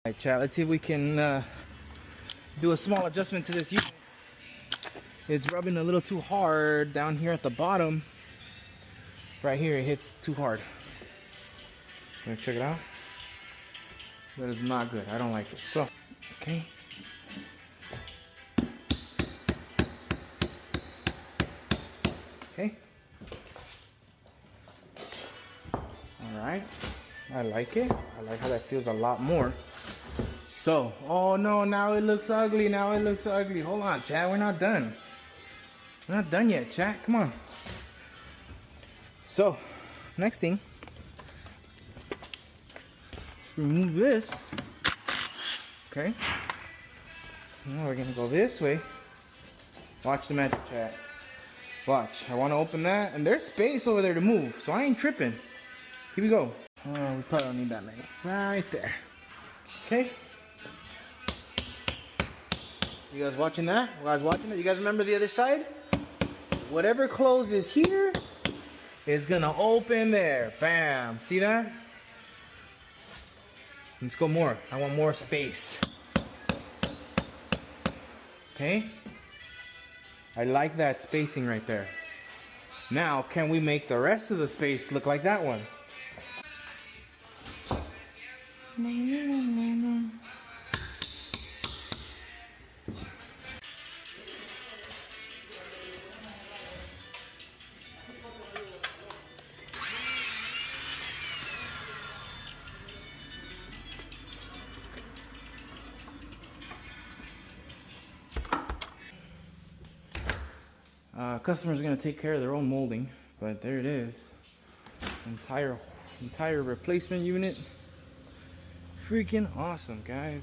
Alright, chat, let's see if we can do a small adjustment to this unit. It's rubbing a little too hard down here at the bottom. Right here, it hits too hard. Wanna check it out? That is not good. I don't like it. So, okay. Okay. Alright. I like it. I like how that feels a lot more. So, oh no, now it looks ugly. Now it looks ugly. Hold on, chat. We're not done. We're not done yet, chat. Come on. So, next thing. Remove this. Okay. Now we're gonna go this way. Watch the magic, chat. Watch. I want to open that, and there's space over there to move, so I ain't tripping. Here we go. Oh, we probably don't need that many. Right there. Okay. You guys watching that? You guys watching it? You guys remember the other side? Whatever closes here is gonna open there. Bam. See that? Let's go more. I want more space. Okay. I like that spacing right there. Now, can we make the rest of the space look like that one? Customers are going to take care of their own molding, but there it is. Entire replacement unit. Freaking awesome, guys.